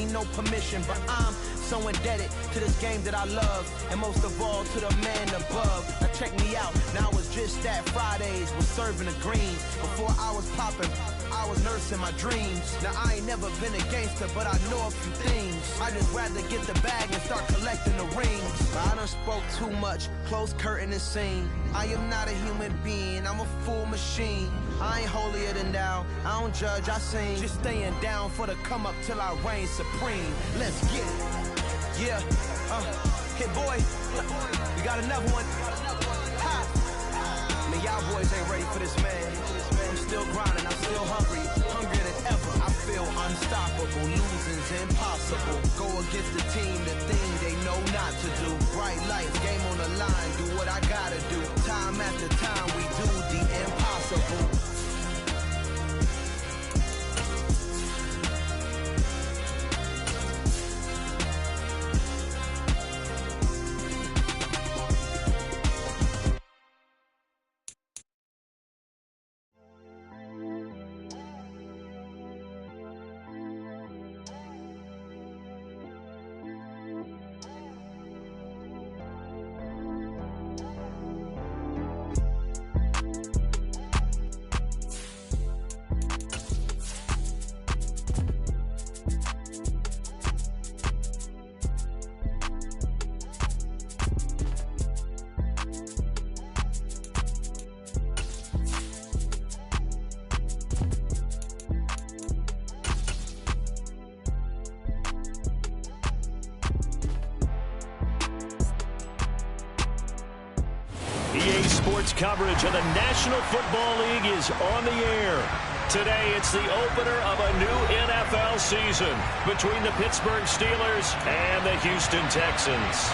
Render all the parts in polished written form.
need no permission, but I'm so indebted to this game that I love, and most of all to the man above. Now check me out, now it's just that Fridays was serving the greens. Before I was popping, I was nursing my dreams. Now I ain't never been a gangster, but I know a few things. I just rather get the bag and start collecting the rings. But I done spoke too much, close curtain and scene. I am not a human being, I'm a full machine. I ain't holier than thou, I don't judge, I sing. Just staying down for the come up till I reign supreme. Let's get it. Yeah, hit boy, we got another one. Ha. Man, y'all boys ain't ready for this, man. I'm still grinding, I'm still hungry, hungrier than ever. I feel unstoppable, losing's impossible. Go against the team, the thing they know not to do. Bright lights, game on the line, do what I gotta do. Time after time, we do the impossible. EA Sports coverage of the National Football League is on the air. Today, it's the opener of a new NFL season between the Pittsburgh Steelers and the Houston Texans.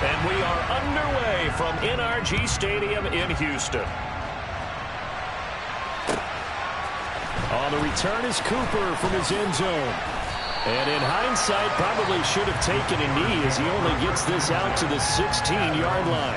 And we are underway from NRG Stadium in Houston. On the return is Cooper from his end zone. And in hindsight, probably should have taken a knee as he only gets this out to the 16-yard line.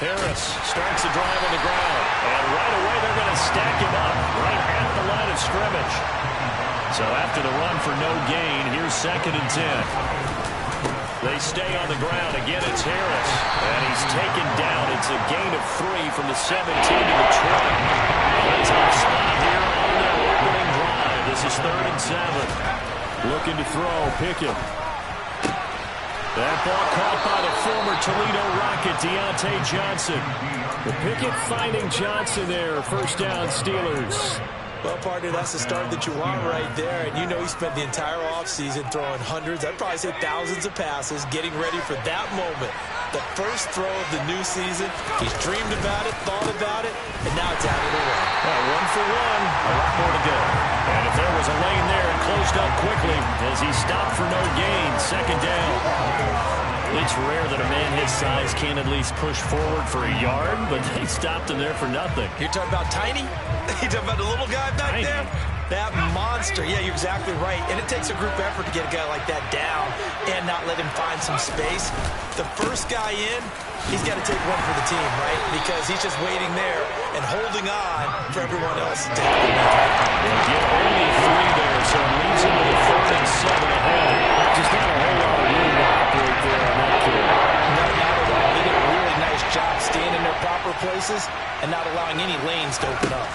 Harris starts the drive on the ground, and right away they're going to stack him up right at the line of scrimmage. So after the run for no gain, here's 2nd and 10. They stay on the ground. Again, it's Harris, and he's taken down. It's a gain of 3 from the 17 to the 20. A tough spot here on their opening drive. This is 3rd and 7. Looking to throw, Pickett. That ball caught by the former Toledo Rocket, Deontay Johnson. The Pickett finding Johnson there. First down, Steelers. Well, partner, that's the start that you want right there. And you know he spent the entire offseason throwing hundreds, I'd probably say thousands of passes, getting ready for that moment. The first throw of the new season. He's dreamed about it, thought about it, and now it's out of the way. Well, 1 for 1, a lot more to go. And if there was a lane there, it closed up quickly as he stopped for no gain. 2nd down. It's rare that a man his size can at least push forward for a yard, but they stopped him there for nothing. You're talking about tiny? You're talking about the little guy back there? That monster. Yeah, you're exactly right. And it takes a group effort to get a guy like that down and not let him find some space. The first guy in, he's got to take one for the team, right? Because he's just waiting there and holding on for everyone else to take the lead. Well, get only 3 there, so it leaves him with a 4th and 7 ahead. Just not a whole lot of room to operate there on that kid. No, not at all. They did a really nice job staying in their proper places and not allowing any lanes to open up.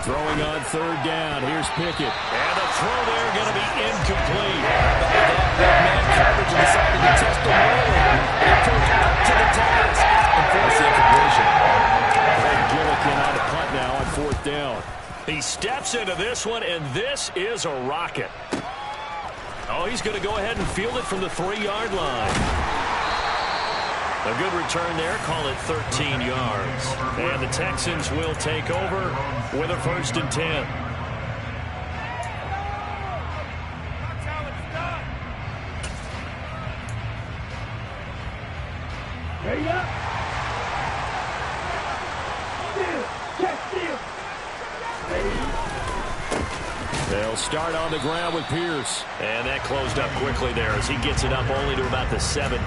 Throwing on 3rd down. Here's Pickett. And the throw there going to be incomplete. Man coverage decided to test him early. He pushed up to the task and forced the incompletion. Greg Gillikin on a punt now on 4th down. He steps into this one, and this is a rocket. Oh, he's going to go ahead and field it from the 3-yard line. A good return there, call it 13 yards. And the Texans will take over with a 1st and 10. They'll start on the ground with Pierce. And that closed up quickly there as he gets it up only to about the 17.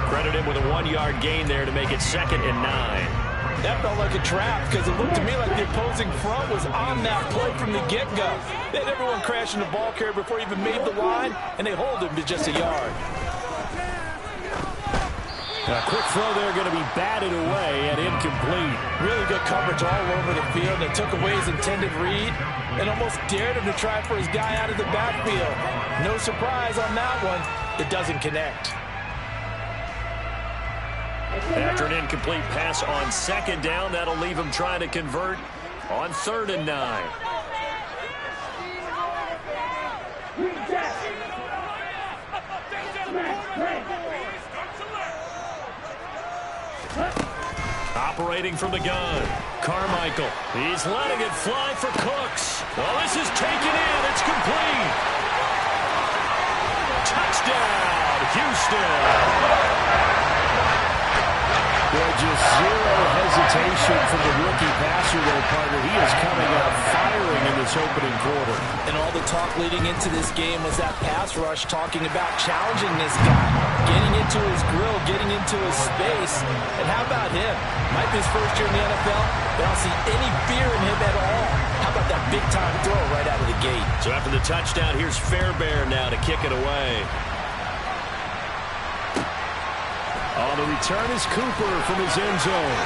Credit him with a 1-yard gain there to make it 2nd and 9. That felt like a trap because it looked to me like the opposing front was on that play from the get-go. They had everyone crashing the ball carrier before he even made the line, and they hold him to just a yard. A quick throw there going to be batted away and incomplete. Really good coverage all over the field. They took away his intended read and almost dared him to try for his guy out of the backfield. No surprise on that one. It doesn't connect. After an incomplete pass on 2nd down, that'll leave him trying to convert on 3rd and 9. Operating from the gun, Carmichael. He's letting it fly for Cooks. Oh, this is taken in. It's complete. Touchdown, Houston. Well, just zero hesitation from the rookie passer there, partner. He is coming out firing in this opening quarter. And all the talk leading into this game was that pass rush talking about challenging this guy, getting into his grill, getting into his space. And how about him? Might be his first year in the NFL. They don't see any fear in him at all. How about that big-time throw right out of the gate? So after the touchdown, here's Fairbairn now to kick it away. On the return is Cooper from his end zone.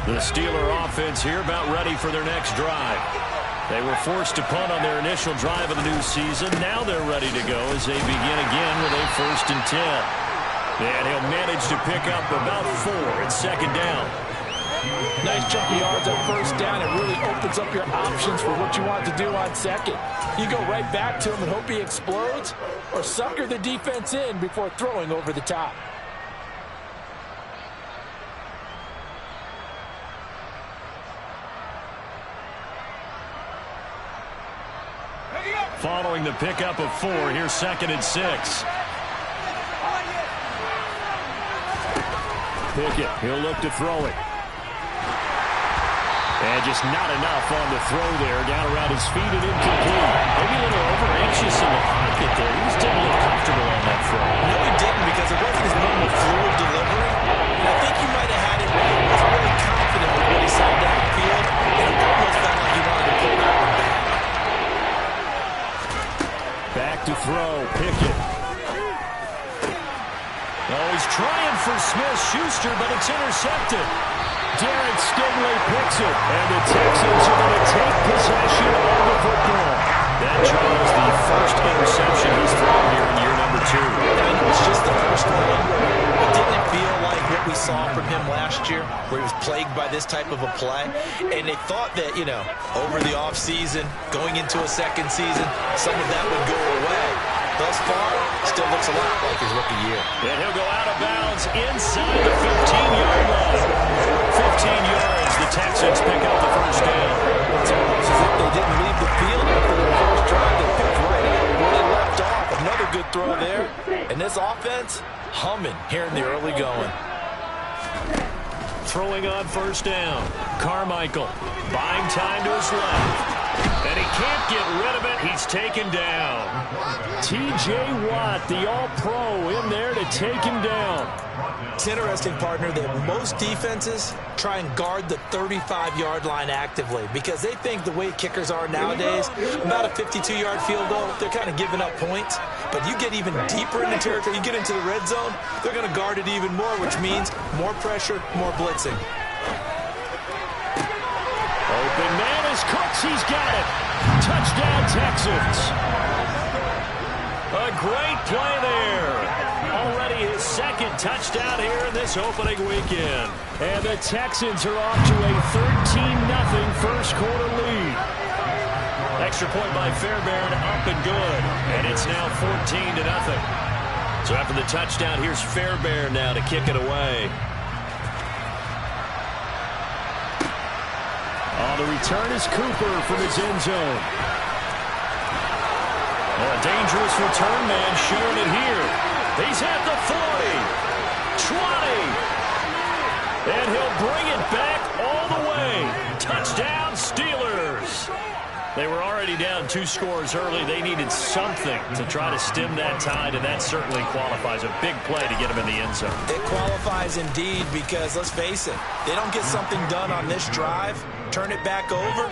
The Steeler offense here about ready for their next drive. They were forced to punt on their initial drive of the new season. Now they're ready to go as they begin again with a 1st and 10. And he'll manage to pick up about 4 at 2nd down. Nice chunky yards on 1st down. It really opens up your options for what you want to do on 2nd. You go right back to him and hope he explodes, or sucker the defense in before throwing over the top. Following the pickup of 4, here's 2nd and 6. Pickett, he'll look to throw it. And just not enough on the throw there. Down around his feet and incomplete. Maybe a little over-anxious in the pocket there. He just didn't look comfortable on that throw. No, he didn't, because it wasn't his normal fluid delivery. And I think he might have had it right. He wasn't really confident with what he saw downfield. And it almost felt like he wanted to pull that one back. Back to throw, Pickett. Oh, he's trying for Smith-Schuster, but it's intercepted. Derek Stingley picks it, and the Texans are going to take possession of the football. That Charles, the first interception he's thrown here in year number 2. And it was just the first one. It didn't feel like what we saw from him last year, where he was plagued by this type of a play. And they thought that, you know, over the offseason, going into a 2nd season, some of that would go away. Thus far, still looks a lot like his rookie year. And he'll go out of bounds inside the 15-yard line. 15 yards, the Texans pick up the 1st down. It's almost as if they didn't leave the field after their first drive. They picked right up where they left off. Another good throw there. And this offense, humming here in the early going. Throwing on 1st down. Carmichael buying time to his left. And he can't get rid of it. He's taken down. T.J. Watt, the all-pro, in there to take him down. It's interesting, partner, that most defenses try and guard the 35-yard line actively because they think the way kickers are nowadays, about a 52-yard field goal, they're kind of giving up points. But you get even deeper in the territory, you get into the red zone, they're going to guard it even more, which means more pressure, more blitzing. Open man is Cooks. He's got it. Touchdown, Texans. A great play there. Already his 2nd touchdown here in this opening weekend. And the Texans are off to a 13-0 first quarter lead. That extra point by Fairbairn, up and good. And it's now 14-0. So after the touchdown, here's Fairbairn now to kick it away. On the return is Cooper from his end zone. A dangerous return man showing it here. He's at the 40, 20, and he'll bring it back all the way. Touchdown, Steelers. They were already down 2 scores early. They needed something to try to stem that tide, and that certainly qualifies. A big play to get them in the end zone. It qualifies indeed because, let's face it, they don't get something done on this drive, turn it back over,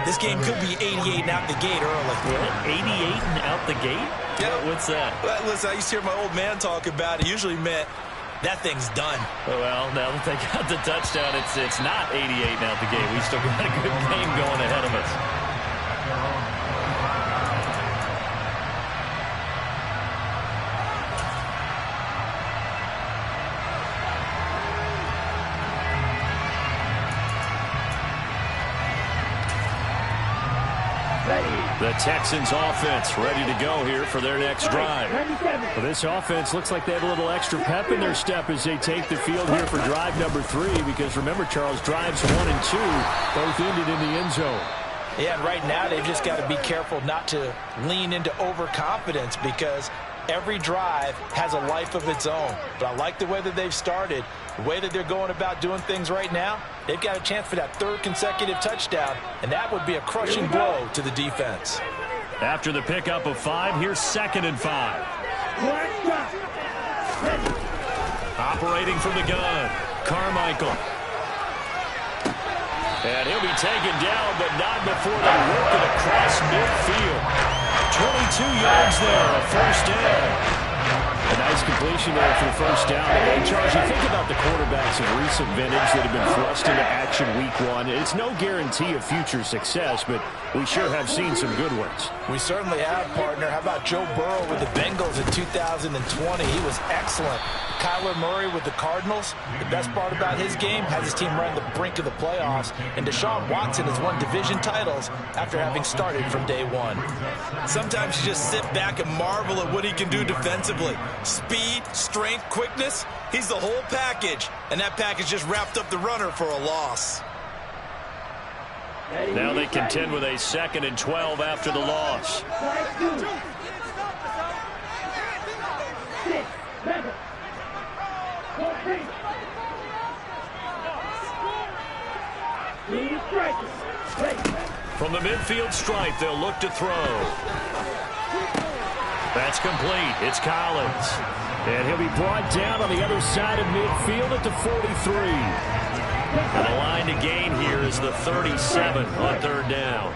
this game could be 88 and out the gate early. What? 88 and out the gate? Yeah. What's that? Well, listen, I used to hear my old man talk about it. Usually meant that thing's done. Well, now that they got the touchdown, it's not 88 and out the gate. We still got a good game going ahead of us. The Texans offense ready to go here for their next drive. Well, this offense looks like they have a little extra pep in their step as they take the field here for drive number 3, because remember, Charles, drives 1 and 2 both ended in the end zone. Yeah, and right now they've just got to be careful not to lean into overconfidence because every drive has a life of its own. But I like the way that they've started, the way that they're going about doing things right now. They've got a chance for that 3rd consecutive touchdown, and that would be a crushing blow to the defense. After the pickup of 5, here's 2nd and 5. Operating from the gun, Carmichael. And he'll be taken down, but not before they work it across midfield. 22 yards there, a first down. A nice completion there for the first down. And Charles, you think about the quarterbacks of recent vintage that have been thrust into action week 1. It's no guarantee of future success, but we sure have seen some good ones. We certainly have, partner. How about Joe Burrow with the Bengals in 2020? He was excellent. Kyler Murray with the Cardinals. The best part about his game has his team right on the brink of the playoffs. And Deshaun Watson has won division titles after having started from day 1. Sometimes you just sit back and marvel at what he can do defensively. Speed, strength, quickness. He's the whole package. And that package just wrapped up the runner for a loss. Now they contend with a 2nd and 12 after the loss. From the midfield stripe, they'll look to throw. That's complete. It's Collins. And he'll be brought down on the other side of midfield at the 43. And the line to gain here is the 37 on 3rd down.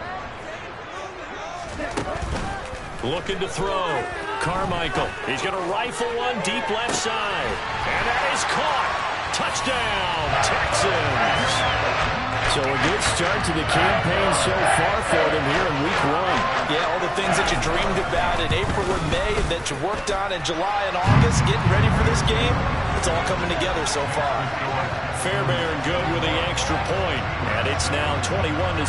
Looking to throw. Carmichael. He's going to rifle one deep left side. And that is caught. Touchdown, Texans. So a good start to the campaign so far for them here in week 1. Yeah, all the things that you dreamed about in April and May and that you worked on in July and August, getting ready for this game, it's all coming together so far. Fairbairn good with the extra point, and it's now 21-7.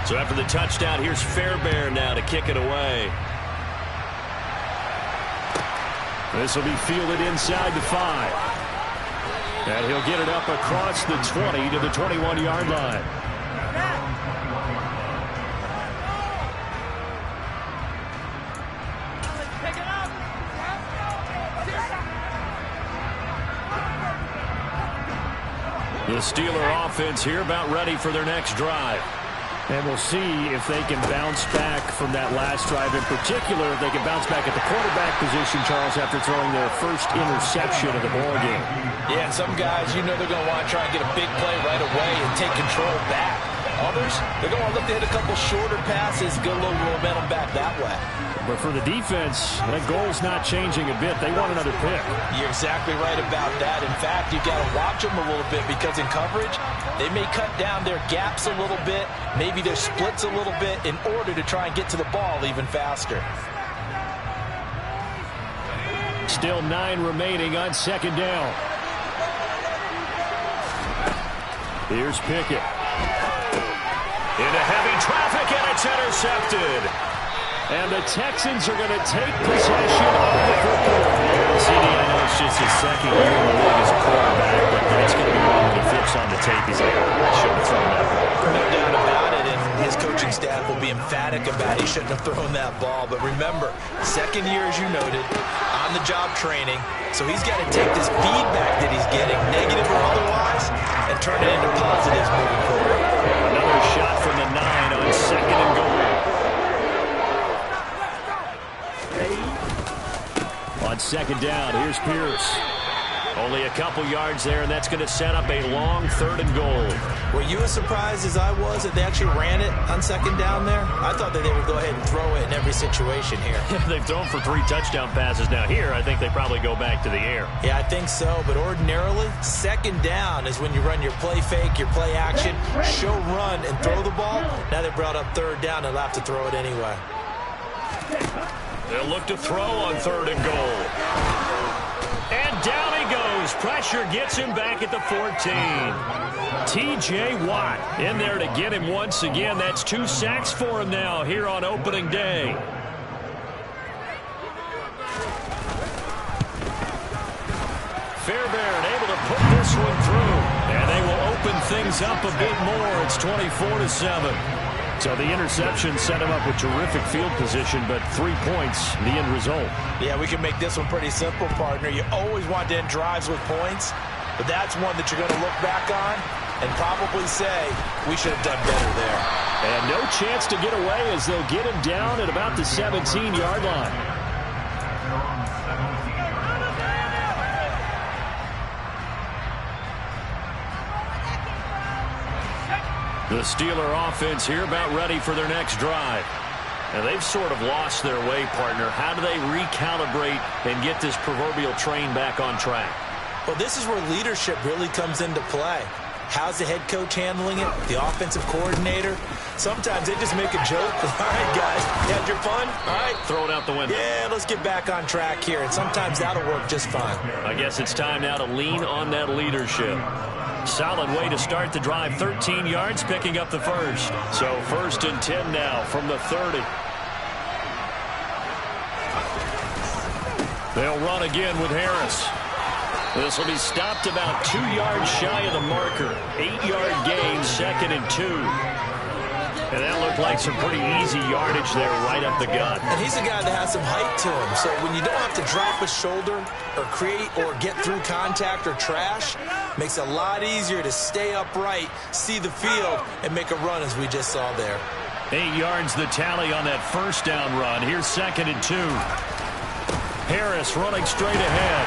So after the touchdown, here's Fairbairn now to kick it away. This will be fielded inside the 5. And he'll get it up across the 20 to the 21-yard line. The Steeler offense here about ready for their next drive. And we'll see if they can bounce back from that last drive. In particular, if they can bounce back at the quarterback position, Charles, after throwing their first interception of the ballgame. Yeah, and some guys, you know they're going to want to try and get a big play right away and take control back. Others, they're going to look to hit a couple shorter passes, get a little momentum back that way. But for the defense, that goal's not changing a bit. They want another pick. You're exactly right about that. In fact, you've got to watch them a little bit because in coverage, they may cut down their gaps a little bit, maybe their splits a little bit in order to try and get to the ball even faster. Still 9 remaining on 2nd down. Here's Pickett. Into heavy traffic, and it's intercepted. And the Texans are going to take possession of the football. CD, I know it's just his second year in the league as a quarterback, but it's going to be one that he flips on the tape. He's like, I shouldn't have thrown that ball. No doubt about it, and his coaching staff will be emphatic about he shouldn't have thrown that ball. But remember, second year, as you noted, on-the-job training, so he's got to take this feedback that he's getting, negative or otherwise, and turn it into positives moving forward. Another shot from the 9 on second and goal. On second down, here's Pierce. Only a couple yards there, and that's going to set up a long third and goal. Were you as surprised as I was that they actually ran it on second down there? I thought that they would go ahead and throw it in every situation here. They've thrown for 3 touchdown passes. Now here, I think they probably go back to the air. Yeah, I think so, but ordinarily, second down is when you run your play fake, your play action, show run, and throw the ball. Now they brought up third down, they'll have to throw it anyway. They'll look to throw on third and goal. And down he goes. Pressure gets him back at the 14. T.J. Watt in there to get him once again. That's 2 sacks for him now here on opening day. Fairbairn able to put this one through. And they will open things up a bit more. It's 24-7. So the interception set him up with terrific field position, but 3 points, the end result. Yeah, we can make this one pretty simple, partner. You always want to end drives with points, but that's one that you're going to look back on and probably say, we should have done better there. And no chance to get away as they'll get him down at about the 17-yard line. The Steeler offense here about ready for their next drive. And they've sort of lost their way, partner. How do they recalibrate and get this proverbial train back on track? Well, this is where leadership really comes into play. How's the head coach handling it? The offensive coordinator? Sometimes they just make a joke. All right, guys, you had your fun? All right. Throw it out the window. Yeah, let's get back on track here. And sometimes that'll work just fine. I guess it's time now to lean on that leadership. Solid way to start the drive. 13 yards, picking up the first. So 1st and 10 now from the 30. They'll run again with Harris. This will be stopped about 2 yards shy of the marker. 8-yard gain, 2nd and 2. And that looked like some pretty easy yardage there right up the gut. And he's a guy that has some height to him. So when you don't have to drop a shoulder or create or get through contact or trash, makes it a lot easier to stay upright, see the field, and make a run as we just saw there. 8 yards the tally on that first down run. Here's 2nd and 2. Harris running straight ahead.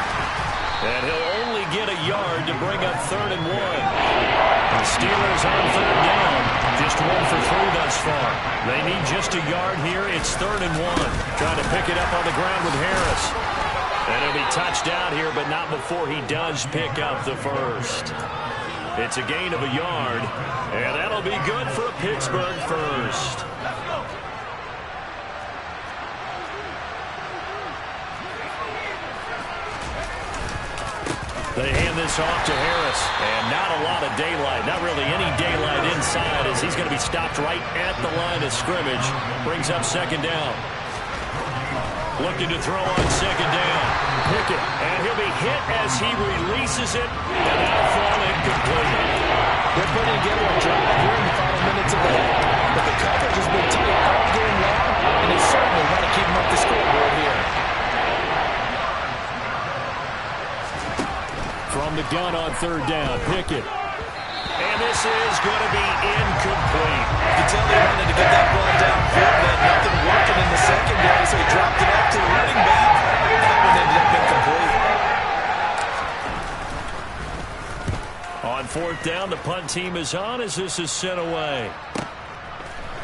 And he'll only get a yard to bring up 3rd and 1. The Steelers on 3rd down. Just 1 for 3 thus far. They need just a yard here. It's 3rd and 1. Trying to pick it up on the ground with Harris. And he'll be touched out here, but not before he does pick up the first. It's a gain of a yard, and that'll be good for a Pittsburgh first. They hand this off to Harris, and not a lot of daylight. Not really any daylight inside as he's going to be stopped right at the line of scrimmage. Brings up 2nd down. Looking to throw on 2nd down. Pickett, and he'll be hit as he releases it, and that'll fall incomplete. They're putting together a drive here in the final minutes of the half, but the coverage has been tight all game long, and they certainly want to keep them up the scoreboard here. From the gun on 3rd down, Pickett. And this is going to be incomplete. You can tell they wanted to get that ball downfield, but nothing working in the secondary, so he dropped it off to the running back. That one ended up incomplete. On 4th down, the punt team is on as this is sent away.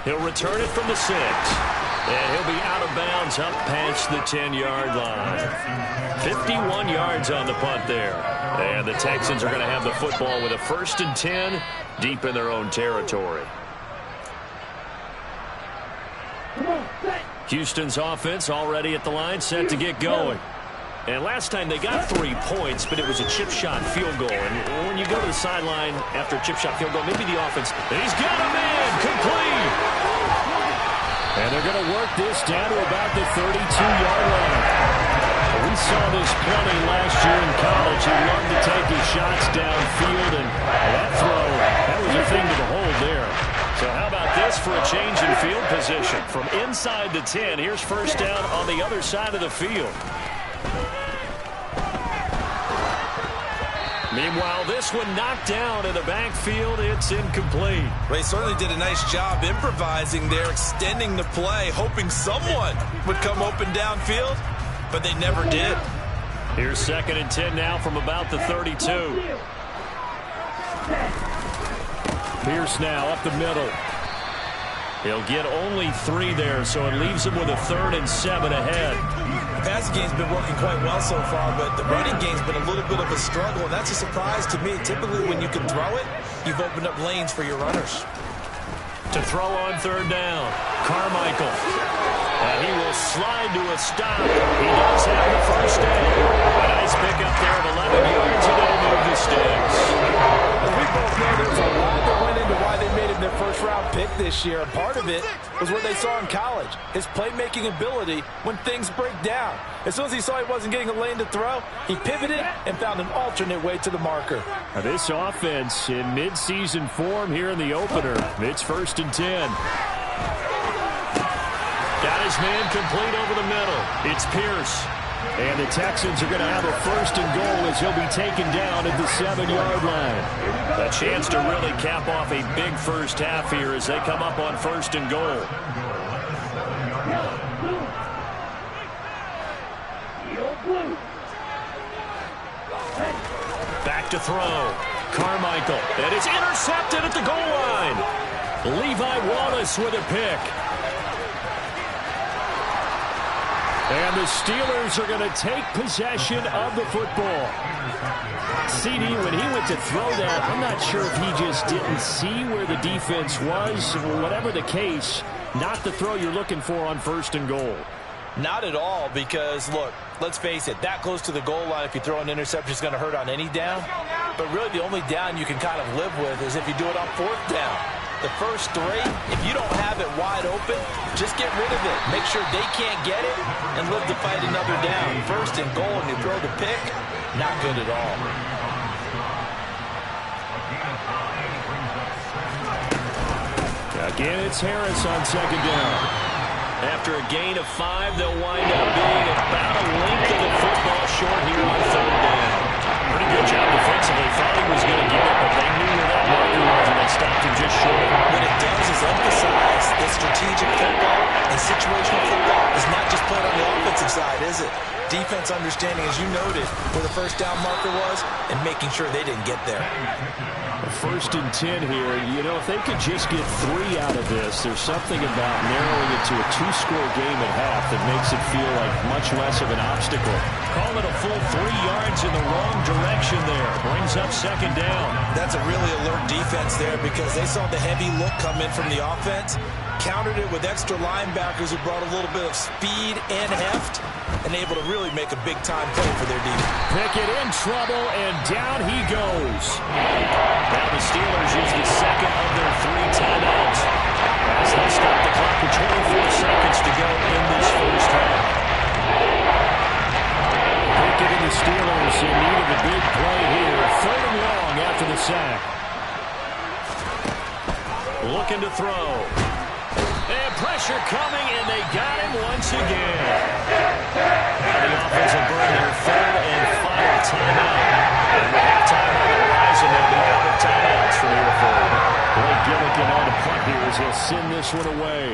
He'll return it from the 6. And he'll be out of bounds up past the 10-yard line. 51 yards on the punt there. And the Texans are going to have the football with a 1st and 10 deep in their own territory. Houston's offense already at the line, set to get going. And last time they got 3 points, but it was a chip shot field goal. And when you go to the sideline after a chip shot field goal, maybe the offense, and he's got a man complete. And they're going to work this down to about the 32-yard line. We saw this plenty last year in college. He loved to take his shots downfield, and that throw, that was a thing to behold there. So how about this for a change in field position? From inside the 10, here's first down on the other side of the field. Meanwhile, this one knocked down in the backfield. It's incomplete. They certainly did a nice job improvising there, extending the play, hoping someone would come open downfield, but they never did. Here's 2nd and 10 now from about the 32. Pierce now up the middle. He'll get only 3 there, so it leaves him with a 3rd and 7 ahead. The passing game's been working quite well so far, but the running game's been a little bit of a struggle, and that's a surprise to me. Typically, when you can throw it, you've opened up lanes for your runners. To throw on 3rd down, Carmichael. And he will slide to a stop. He does have the first down. A nice pickup there of 11 yards, and it'll move the sticks. We both know there's a lot that went into why they made him their first-round pick this year. And part of it was what they saw in college, his playmaking ability when things break down. As soon as he saw he wasn't getting a lane to throw, he pivoted and found an alternate way to the marker. Now this offense in midseason form here in the opener. It's 1st and 10. Got his man complete over the middle. It's Pierce. And the Texans are going to have a 1st and goal as he'll be taken down at the 7-yard line. A chance to really cap off a big first half here as they come up on 1st and goal. Back to throw. Carmichael. And it's intercepted at the goal line. Levi Wallace with a pick. And the Steelers are going to take possession of the football. CD, when he went to throw that, I'm not sure if he just didn't see where the defense was. Whatever the case, not the throw you're looking for on 1st and goal. Not at all, because, look, let's face it, that close to the goal line, if you throw an interception, is going to hurt on any down. But really, the only down you can kind of live with is if you do it on 4th down. The first 3, if you don't have it wide open, just get rid of it. Make sure they can't get it and live to fight another down. 1st and goal, and you throw the pick, not good at all. Again, it's Harris on 2nd down. After a gain of 5, they'll wind up being about a length of the football short here on 3rd down. Pretty good job defensively. Thought he was going to get it, but they knew where that marker was, and they stopped him just short. What it does is emphasize that strategic football and situational football is not just played on the offensive side, is it? Defense understanding, as you noted, where the first down marker was and making sure they didn't get there. 1st and 10 here. You know, if they could just get 3 out of this, there's something about narrowing it to a 2-score game at half that makes it feel like much less of an obstacle. Call it a full 3 yards in the wrong direction there. Brings up 2nd down. That's a really alert defense there because they saw the heavy look come in from the offense, countered it with extra linebackers who brought a little bit of speed and heft, and able to really make a big-time play for their defense. Pickett in trouble, and down he goes. Now the Steelers use the 2nd of their 3 timeouts as they stop the clock with 24 seconds to go in this first half. Pickett and the Steelers in need of a big play here. 3rd and long after the sack. Looking to throw. And pressure coming, and they got him once again. Now the offense will burn their 3rd and final timeout. And with halftime on the horizon, they'll be out of timeouts from here forward. Blake Gillikin on the punt here as he'll send this one away.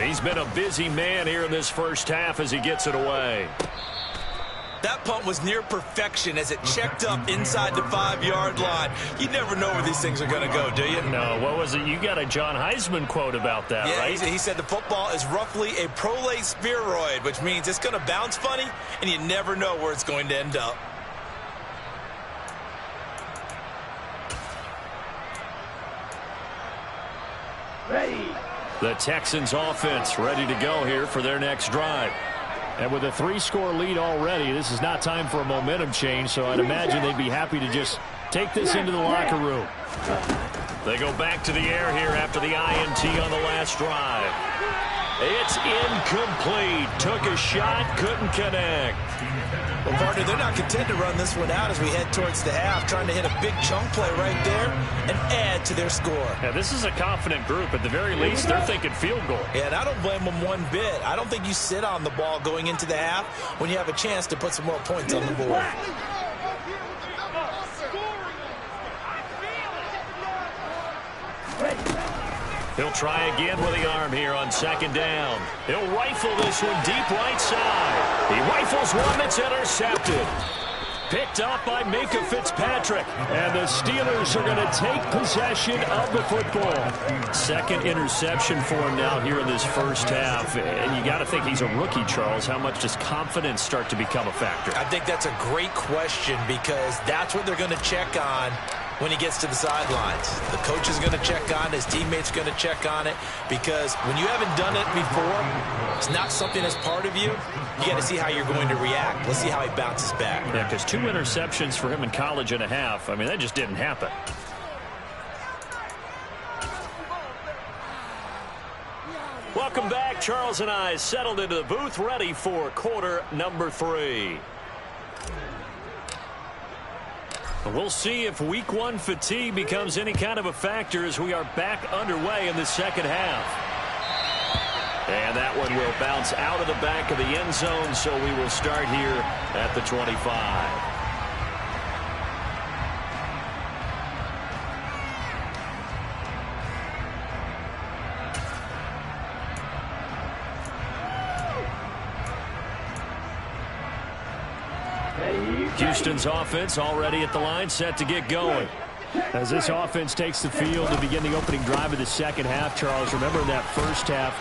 He's been a busy man here in this first half as he gets it away. That punt was near perfection as it checked up inside the 5-yard line. You never know where these things are going to go, do you? No, what was it? You got a John Heisman quote about that, right? Yeah, he said the football is roughly a prolate spheroid, which means it's going to bounce funny, and you never know where it's going to end up. Ready. The Texans offense ready to go here for their next drive. And with a 3-score lead already, this is not time for a momentum change, so I'd imagine they'd be happy to just take this into the locker room. They go back to the air here after the INT on the last drive. It's incomplete. Took a shot, couldn't connect. Well, partner, they're not content to run this one out as we head towards the half, trying to hit a big chunk play right there and add to their score. Yeah, this is a confident group. At the very least, they're thinking field goal. Yeah, and I don't blame them one bit. I don't think you sit on the ball going into the half when you have a chance to put some more points on the board. He'll try again with the arm here on second down. He'll rifle this one deep right side. He rifles one that's intercepted. Picked up by Minka Fitzpatrick. And the Steelers are going to take possession of the football. Second interception for him now here in this first half. And you got to think he's a rookie, Charles. How much does confidence start to become a factor? I think that's a great question because that's what they're going to check on when he gets to the sidelines. The coach is going to check on it. His teammates are going to check on it because when you haven't done it before, it's not something that's part of you. You got to see how you're going to react. Let's see how he bounces back. Yeah, because 2 interceptions for him in college and a half. I mean, that just didn't happen. Welcome back. Charles and I settled into the booth, ready for quarter number 3. We'll see if week 1 fatigue becomes any kind of a factor as we are back underway in the second half. And that one will bounce out of the back of the end zone, so we will start here at the 25. Houston's offense already at the line, set to get going. As this offense takes the field to begin the opening drive of the second half, Charles, remember in that first half,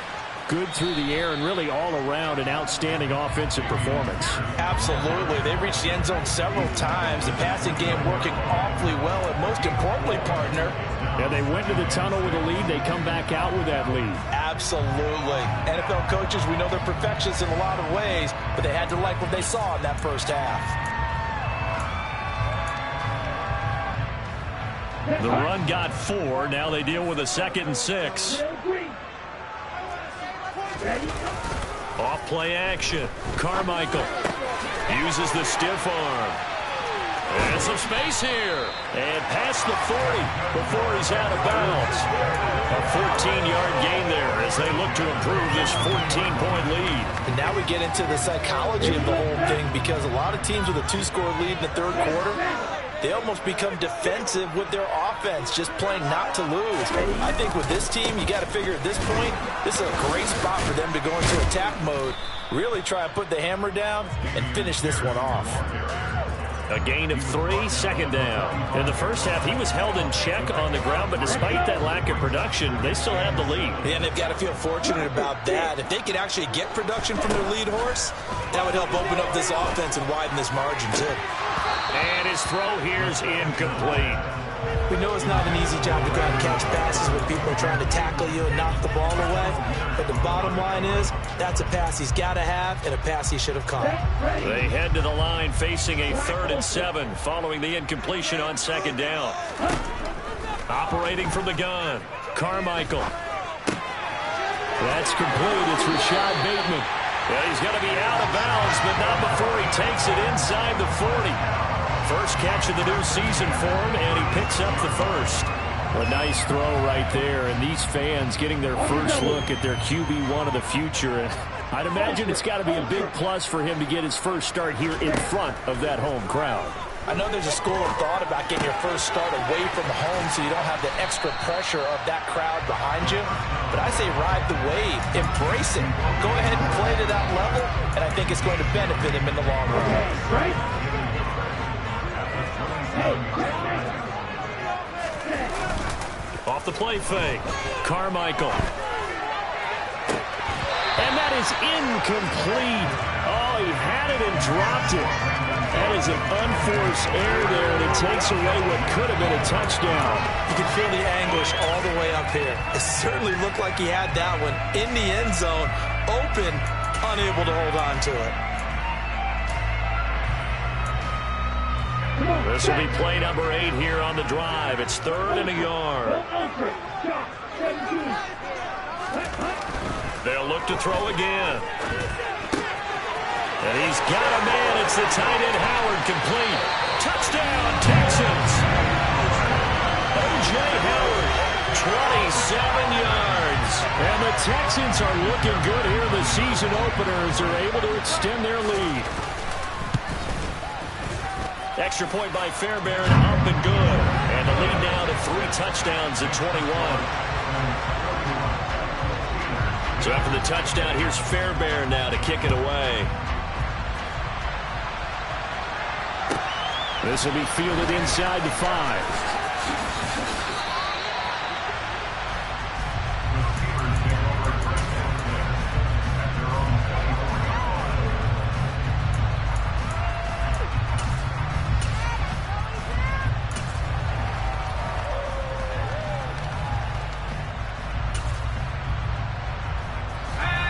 good through the air and really all around an outstanding offensive performance. Absolutely. They reached the end zone several times. The passing game working awfully well, and most importantly, partner, yeah, they went to the tunnel with a lead. They come back out with that lead. Absolutely. NFL coaches, we know they're perfectionists in a lot of ways, but they had to like what they saw in that first half. The run got 4. Now they deal with a 2nd and 6. Off play action. Carmichael uses the stiff arm. And some space here. And past the 40 before he's out of bounds. A 14-yard gain there as they look to improve this 14-point lead. And now we get into the psychology of the whole thing because a lot of teams with a 2-score lead in the third quarter, they almost become defensive with their offense, just playing not to lose. I think with this team, you got to figure at this point, this is a great spot for them to go into attack mode, really try and put the hammer down and finish this one off. A gain of 3, second down. In the first half, he was held in check on the ground, but despite that lack of production, they still have the lead. Yeah, and they've got to feel fortunate about that. If they could actually get production from their lead horse, that would help open up this offense and widen this margin, too. And his throw here is incomplete. We know it's not an easy job to go and catch passes when people are trying to tackle you and knock the ball away. But the bottom line is, that's a pass he's got to have and a pass he should have caught. They head to the line facing a 3rd and 7 following the incompletion on 2nd down. Operating from the gun, Carmichael. That's complete. It's Rashad Bateman. Yeah, he's going to be out of bounds, but not before he takes it inside the 40. First catch of the new season for him, and he picks up the first. A nice throw right there, and these fans getting their first look at their QB1 of the future. And I'd imagine it's got to be a big plus for him to get his first start here in front of that home crowd. I know there's a school of thought about getting your first start away from home so you don't have the extra pressure of that crowd behind you. But I say ride the wave, embrace it. Go ahead and play to that level, and I think it's going to benefit him in the long run. Right? Off the play fake, Carmichael. And that is incomplete. Oh, he had it and dropped it. That is an unforced error there, and it takes away what could have been a touchdown. You can feel the anguish all the way up here. It certainly looked like he had that one in the end zone, open, unable to hold on to it. This will be play number 8 here on the drive. It's 3rd and a yard. They'll look to throw again. And he's got a man. It's the tight end Howard, complete. Touchdown, Texans. O.J. Howard, 27 yards. And the Texans are looking good here in the season opener as they're able to extend their lead. Extra point by Fairbairn, up and good. And the lead now to 3 touchdowns at 21. So after the touchdown, here's Fairbairn now to kick it away. This will be fielded inside the 5.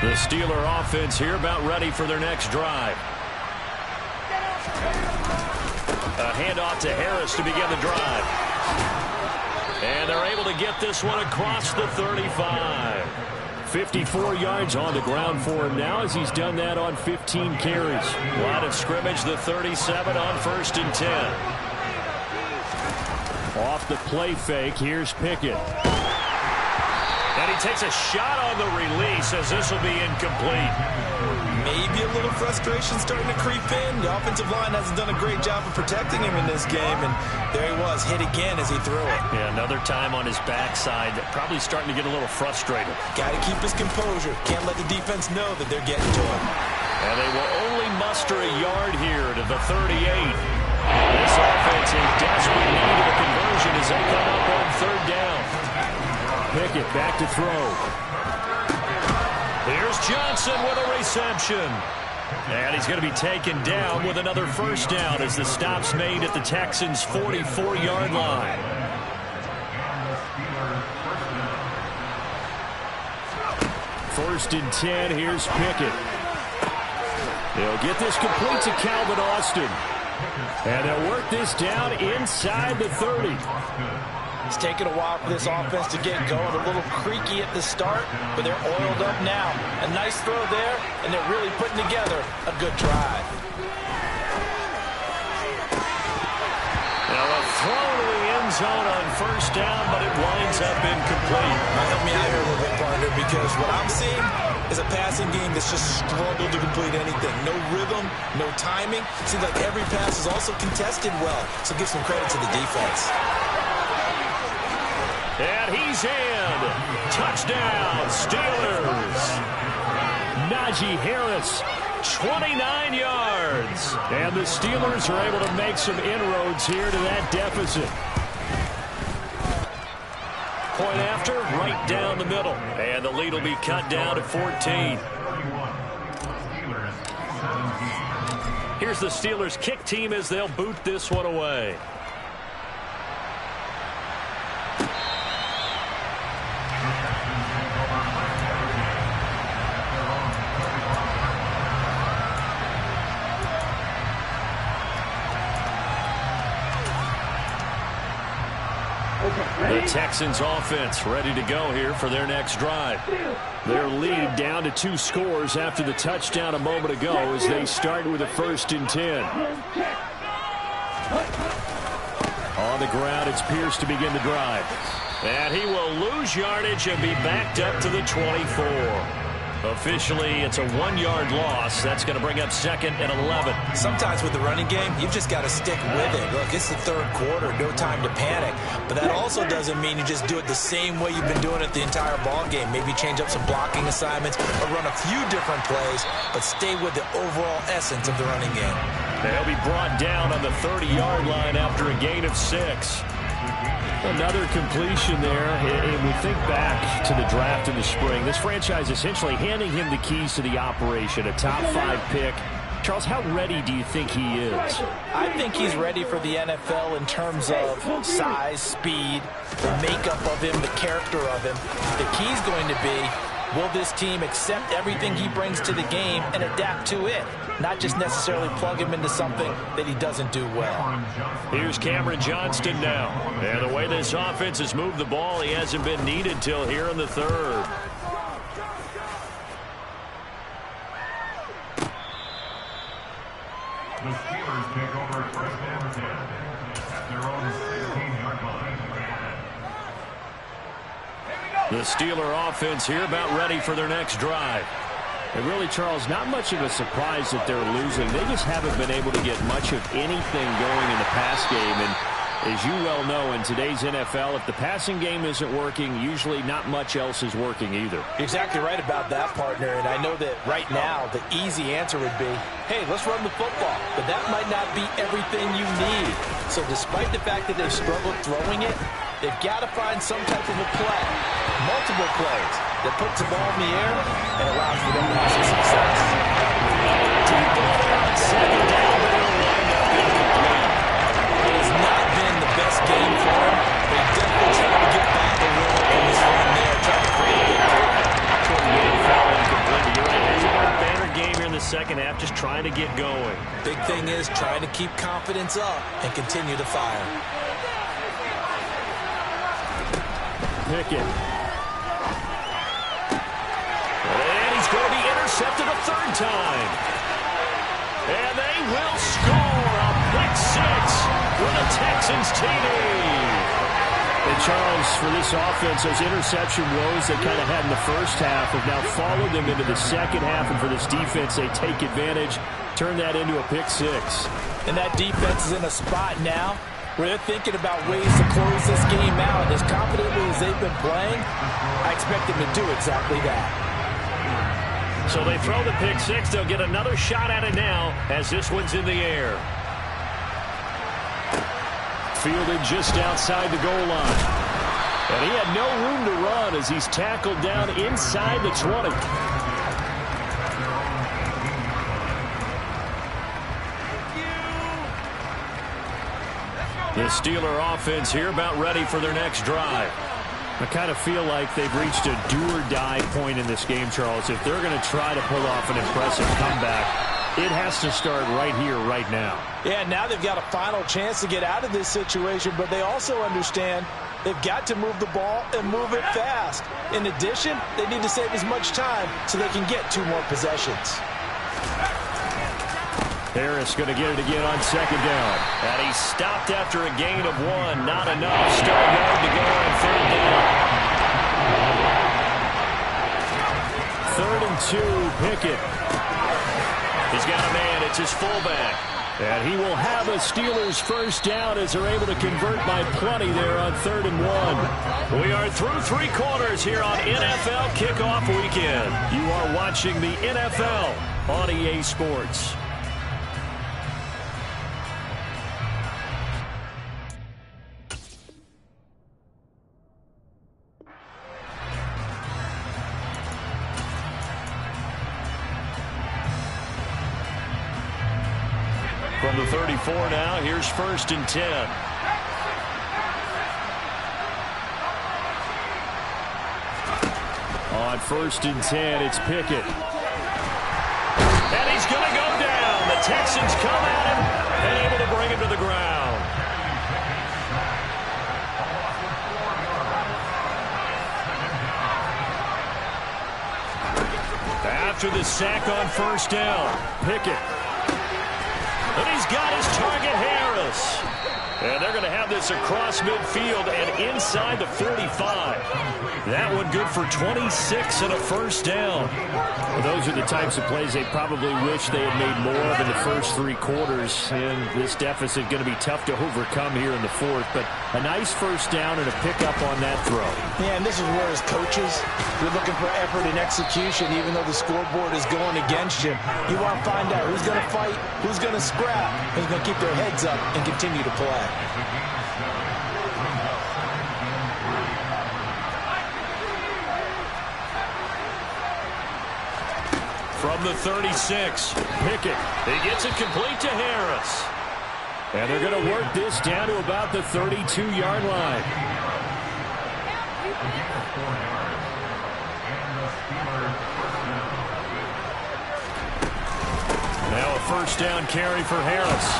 The Steeler offense here about ready for their next drive. A handoff to Harris to begin the drive. And they're able to get this one across the 35. 54 yards on the ground for him now as he's done that on 15 carries. Line of scrimmage, the 37 on 1st and 10. Off the play fake, here's Pickett. And he takes a shot on the release as this will be incomplete. Maybe a little frustration starting to creep in. The offensive line hasn't done a great job of protecting him in this game, and there he was, hit again as he threw it. Yeah, another time on his backside, probably starting to get a little frustrated. Got to keep his composure. Can't let the defense know that they're getting to him. And they will only muster a yard here to the 38. This offense in desperate need of a conversion as they come up on 3rd down. Pickett back to throw. Here's Johnson with a reception. And he's going to be taken down with another 1st down as the stop's made at the Texans' 44-yard line. First and 10, here's Pickett. They'll get this complete to Calvin Austin. And they'll work this down inside the 30. It's taken a while for this offense to get going. A little creaky at the start, but they're oiled up now. A nice throw there, and they're really putting together a good drive. Now a throw to the end zone on 1st down, but it winds up incomplete. Now help me out here a little bit, partner, because what I'm seeing is a passing game that's just struggled to complete anything. No rhythm, no timing. Seems like every pass is also contested well, so give some credit to the defense. And he's in. Touchdown, Steelers. Najee Harris, 29 yards. And the Steelers are able to make some inroads here to that deficit. Point after, right down the middle. And the lead will be cut down to 14. Here's the Steelers kick team as they'll boot this one away. The Texans offense ready to go here for their next drive. Their lead down to 2 scores after the touchdown a moment ago as they start with a 1st and 10. On the ground, it's Pierce to begin the drive. And he will lose yardage and be backed up to the 24. Officially, it's a 1-yard loss. That's going to bring up 2nd and 11. Sometimes with the running game, you've just got to stick with it. Look, it's the 3rd quarter, no time to panic. But that also doesn't mean you just do it the same way you've been doing it the entire ball game. Maybe change up some blocking assignments or run a few different plays, but stay with the overall essence of the running game. They'll be brought down on the 30-yard line after a gain of 6. Another completion there, and we think back to the draft in the spring. This franchise essentially handing him the keys to the operation, a top 5 pick, Charles, how ready do you think he is? I think he's ready for the NFL in terms of size, speed, the makeup of him, the character of him. The key's going to be, will this team accept everything he brings to the game and adapt to it? Not just necessarily plug him into something that he doesn't do well. Here's Cameron Johnston now. And the way this offense has moved the ball, he hasn't been needed till here in the third. The Steelers take over first and 10 at their own 16-yard line. The Steeler offense here about ready for their next drive. And really, Charles, not much of a surprise that they're losing. They just haven't been able to get much of anything going in the pass game. And as you well know, in today's NFL, if the passing game isn't working, usually not much else is working either. You're exactly right about that, partner. And I know that right now the easy answer would be, hey, let's run the football. But that might not be everything you need. So despite the fact that they've struggled throwing it, they've got to find some type of a play, multiple plays, that puts the ball in the air and allows for them to have some success. Deep ball on second down, but it'll wind up incomplete. It has not been the best game for him. They definitely trying to get back the road in this run there, trying to create a victory. You're right. There's a banner game here in the second half, just trying to get going. Big thing is trying to keep confidence up and continue to fire. Pickett. And he's going to be intercepted a third time. And they will score a pick six for the Texans TD. And Charles, for this offense, those interception woes they kind of had in the first half have now followed them into the second half. And for this defense, they take advantage, turn that into a pick six. And that defense is in a spot now where they're thinking about ways to close this game out. As confidently as they've been playing, I expect them to do exactly that. So they throw the pick six. They'll get another shot at it now as this one's in the air. Fielded just outside the goal line. And he had no room to run as he's tackled down inside the 20. The Steeler offense here about ready for their next drive. I kind of feel like they've reached a do-or-die point in this game, Charles. If they're going to try to pull off an impressive comeback, it has to start right here, right now. Yeah, now they've got a final chance to get out of this situation, but they also understand they've got to move the ball and move it fast. In addition, they need to save as much time so they can get 2 more possessions. Harris going to get it again on second down. And he stopped after a gain of 1. Not enough. Still a yard to go on third down. 3rd and 2, Pickett. He's got a man. It's his fullback. And he will have a Steelers first down as they're able to convert by plenty there on 3rd and 1. We are through 3 quarters here on NFL Kickoff Weekend. You are watching the NFL on EA Sports. From the 34 now, here's 1st and 10. On 1st and 10, it's Pickett. And he's going to go down. The Texans come at him and able to bring him to the ground. After the sack on 1st down, Pickett. And he's got his target, Harris. And they're going to have this across midfield and inside the 45. That one good for 26 and a first down. Well, those are the types of plays they probably wish they had made more of in the first 3 quarters. And this deficit going to be tough to overcome here in the 4th. But a nice first down and a pickup on that throw. Yeah, and this is where as coaches, you're looking for effort and execution even though the scoreboard is going against you. You want to find out who's going to fight, who's going to scrap, who's going to keep their heads up and continue to play. from the 36. Pickett, he gets it complete to Harris. And they're going to work this down to about the 32-yard line. Now a first down carry for Harris.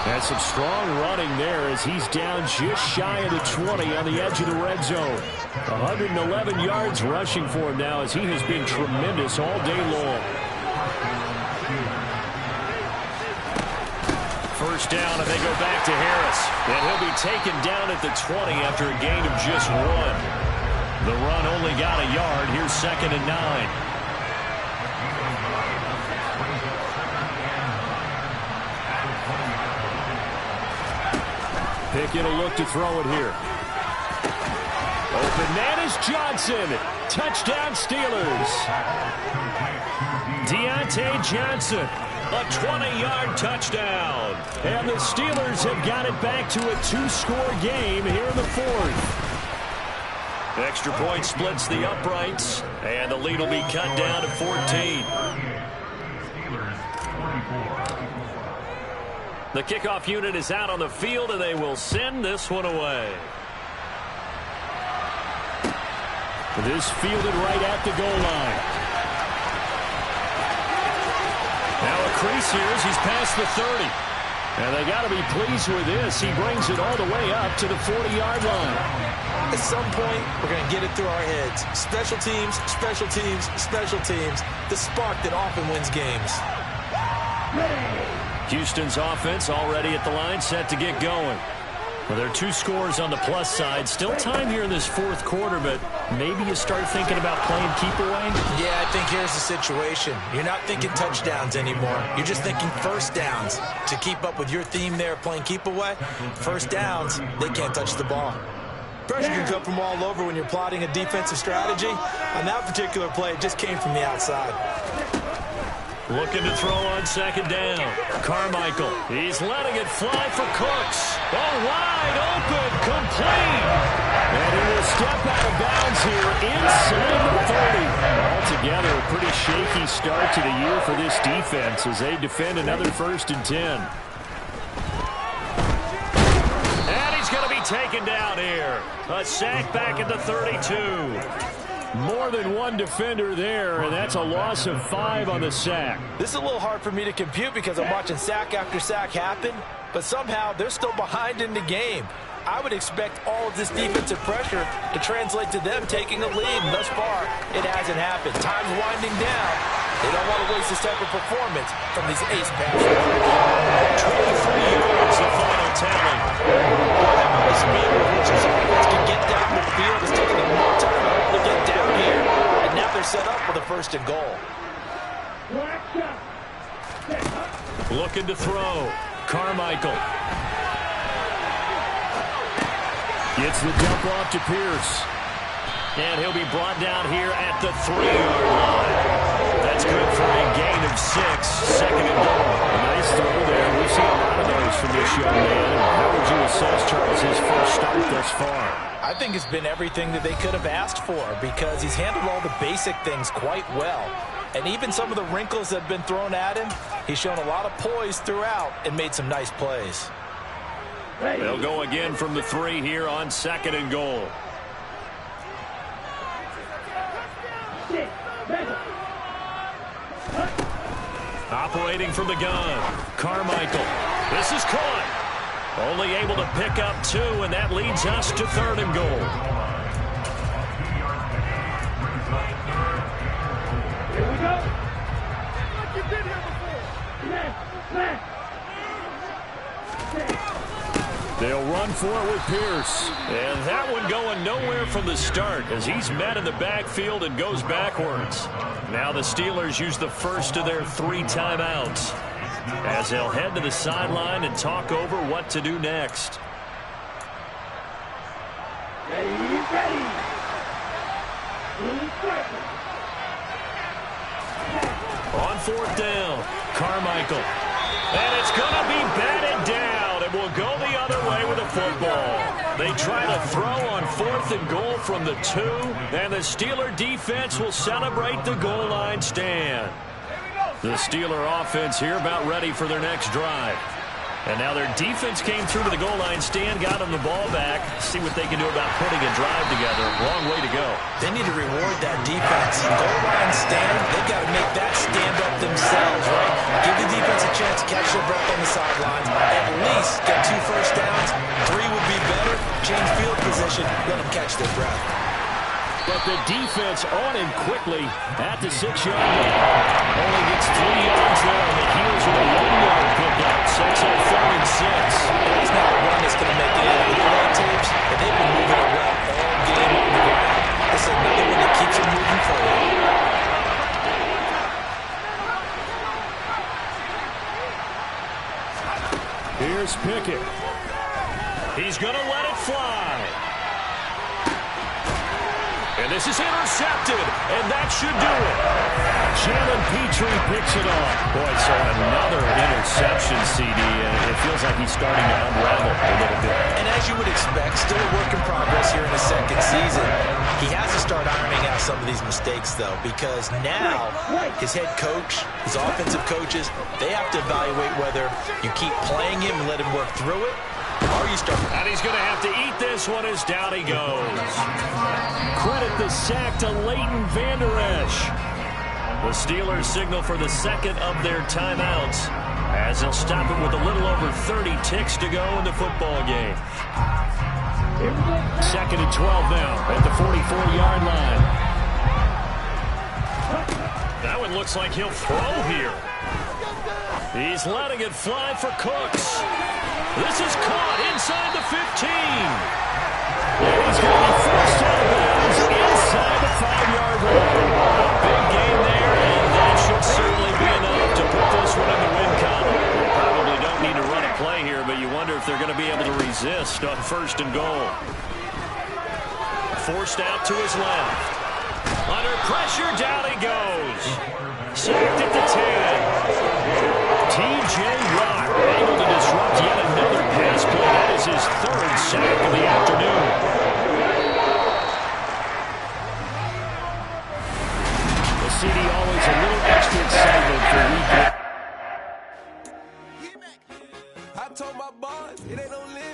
And some strong running there as he's down just shy of the 20 on the edge of the red zone. 111 yards rushing for him now as he has been tremendous all day long. First down, and they go back to Harris. And he'll be taken down at the 20 after a gain of just 1. The run only got a yard. Here's 2nd and 9. Pickett a look to throw it here. Open man is Johnson. Touchdown Steelers. Deontay Johnson, a 20-yard touchdown. And the Steelers have got it back to a 2-score game here in the 4th. Extra point splits the uprights, and the lead will be cut down to 14. The kickoff unit is out on the field, and they will send this one away. This fielded right at the goal line. Now a crease here as he's past the 30. And they got to be pleased with this. He brings it all the way up to the 40-yard line. At some point, we're going to get it through our heads. Special teams, special teams, special teams. The spark that often wins games. Houston's offense already at the line, set to get going. Well, there are 2 scores on the plus side. Still time here in this 4th quarter, but maybe you start thinking about playing keep away? Yeah, I think here's the situation. You're not thinking touchdowns anymore. You're just thinking first downs. To keep up with your theme there, playing keep away, first downs, they can't touch the ball. Pressure can come from all over when you're plotting a defensive strategy. On that particular play, it just came from the outside. Looking to throw on 2nd down. Carmichael, he's letting it fly for Cooks. Oh, wide open, complete. And he will step out of bounds here inside the 30. Altogether, a pretty shaky start to the year for this defense as they defend another 1st and 10. And he's going to be taken down here. A sack back at the 32. More than one defender there, and that's a loss of 5 on the sack. This is a little hard for me to compute because I'm watching sack after sack happen, but somehow they're still behind in the game. I would expect all of this defensive pressure to translate to them taking a lead, and thus far, it hasn't happened. Time's winding down. They don't want to waste this type of performance from these ace pass rushers. 23 yards, the final tally. The speed with which this offense can get down the field is taking them more time to get down here. And now they're set up for the 1st and goal. Looking to throw. Carmichael. Gets the dump off to Pierce. And he'll be brought down here at the 3-yard line. That's good for a gain of 6. 2nd and goal. A nice throw there. We've seen a lot of those from this young man. How would you assess, Charles, his first start thus far? I think it's been everything that they could have asked for because he's handled all the basic things quite well. And even some of the wrinkles that have been thrown at him, he's shown a lot of poise throughout and made some nice plays. They'll go again from the 3 here on 2nd and goal. Operating from the gun, Carmichael. This is caught. Only able to pick up 2, and that leads us to 3rd and goal. Here we go. Like you did here before. They'll run for it with Pierce. And that one going nowhere from the start as he's met in the backfield and goes backwards. Now the Steelers use the first of their 3 timeouts as they'll head to the sideline and talk over what to do next. Ready. On 4th down, Carmichael. And it's going to be batted down. It will go the other way with the football. They try to throw on 4th and goal from the 2, and the Steeler defense will celebrate the goal line stand. The Steeler offense here about ready for their next drive. And now their defense came through to the goal line stand, got them the ball back. See what they can do about putting a drive together. Long way to go. They need to reward that defense. Goal line stand, they've got to make that stand up themselves, right? Give the defense a chance to catch their breath on the sidelines. At least get 2 first downs. 3 would be better. Change field position. Let them catch their breath. But the defense on him quickly at the 6-yard line. Only gets 3 yards there on the heels of a 1-yard pickup. Sets on 3rd and 6. It's not a run that's going to make it out of the play tapes, but they've been moving around all game on the ground. This is another one that keeps them moving forward. Here's Pickett. He's going to let it fly. And this is intercepted, and that should do it. Jalen Petrie picks it off. Boy, so another interception, CD, and it feels like he's starting to unravel a little bit. And as you would expect, still a work in progress here in his 2nd season. He has to start ironing out some of these mistakes, though, because now his head coach, his offensive coaches, they have to evaluate whether you keep playing him and let him work through it, or you start. And he's going to have to eat this one as down he goes. Credit the sack to Leighton Vander Esch. The Steelers signal for the 2nd of their timeouts as they'll stop it with a little over 30 ticks to go in the football game. 2nd and 12 now at the 44-yard line. That one looks like he'll throw here. He's letting it fly for Cooks. This is caught inside the 15. He's going to be forced out of bounds inside the 5-yard line. A big gain there, and that should certainly be enough to put this one in the win column. They probably don't need to run a play here, but you wonder if they're going to be able to resist on 1st and goal. Forced out to his left. Under pressure, down he goes. Sacked at the 10. T.J. Watt able to disrupt yet another pass play. That is his 3rd sack of the afternoon. The CD always a little extra excitement for weekend. I told my boys it ain't no limit.